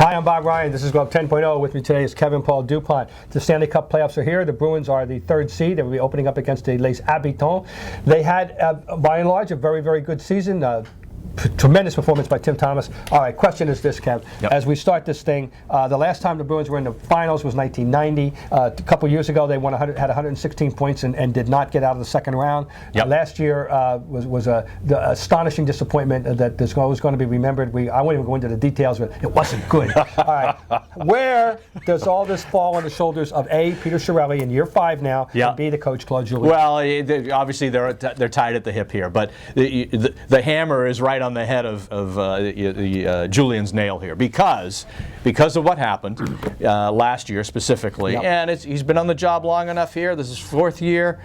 Hi, I'm Bob Ryan. This is Globe 10.0. With me today is Kevin Paul Dupont. The Stanley Cup playoffs are here. The Bruins are the third seed. They will be opening up against the Les Habitants. They had, by and large, a very, very good season. Tremendous performance by Tim Thomas. All right, question is this, Kev. Yep. As we start this thing, the last time the Bruins were in the finals was 1990. A couple years ago, they had 116 points and did not get out of the second round. Yep. Last year was the astonishing disappointment that is always going to be remembered. I won't even go into the details, but it wasn't good. All right, where does all this fall on the shoulders of A, Peter Chiarelli in year 5 now, Yep. and B, the coach Claude Julien? Well, obviously they're tied at the hip here, but the hammer is right on the head of Julian's nail here because of what happened last year specifically. Yep. And he's been on the job long enough here. This is 4th year.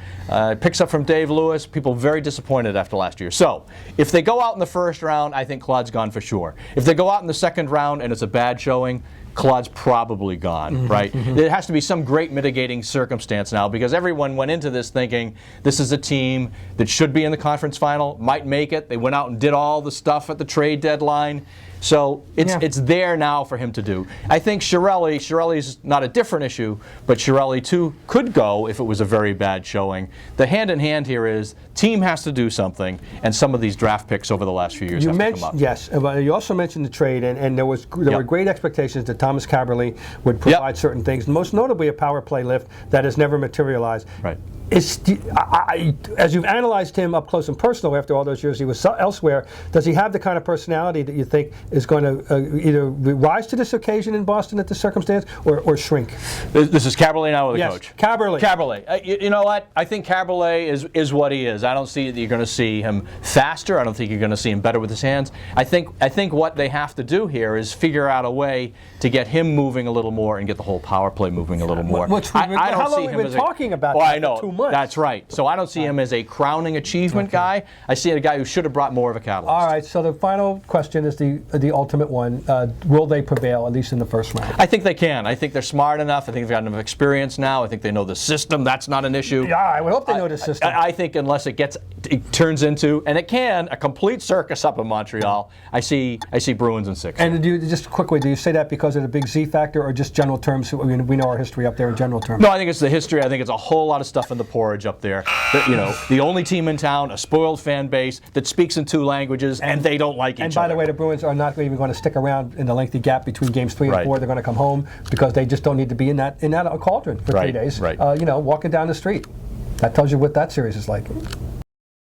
Picks up from Dave Lewis. People very disappointed after last year. So if they go out in the first round, I think Claude's gone for sure. If they go out in the second round and it's a bad showing, Claude's probably gone, right? There has to be some great mitigating circumstance now because everyone went into this thinking this is a team that should be in the conference final, might make it. They went out and did all the stuff at the trade deadline. So it's there now for him to do. I think Chiarelli's not a different issue, but Chiarelli too could go if it was a very bad showing. The hand in hand here is team has to do something, and some of these draft picks over the last few years have to come up. Yes, but you also mentioned the trade, and there were great expectations that Thomas Kaberle would provide certain things, most notably a power play lift that has never materialized. Right. As you've analyzed him up close and personal after all those years he was elsewhere, does he have the kind of personality that you think is going to either rise to this occasion in Boston at this circumstance or shrink? This is Kaberle now, or the coach? Kaberle. Kaberle. You know what? I think Kaberle is what he is. I don't see that you're going to see him faster. I don't think you're going to see him better with his hands. I think what they have to do here is figure out a way to get him moving a little more and get the whole power play moving a little more. How long have we been talking about that? I know. 2 months. That's right. So I don't see him as a crowning achievement guy. I see a guy who should have brought more of a catalyst. All right, so the final question is the ultimate one. Will they prevail, at least in the first round? I think they can. I think they're smart enough. I think they've got enough experience now. I think they know the system. That's not an issue. Yeah, I would hope they know the system. I think unless it turns into, and it can, a complete circus up in Montreal, I see Bruins in 6. And just quickly, do you say that because of the big Z factor or just general terms? I mean, we know our history up there in general terms. No, I think it's the history. I think it's a whole lot of stuff in the porridge up there. The only team in town, a spoiled fan base that speaks in 2 languages, and they don't like each other. And by the way, the Bruins are not even going to stick around in the lengthy gap between games 3 and 4. They're going to come home because they just don't need to be in that cauldron for 3 days. Right. Walking down the street. That tells you what that series is like.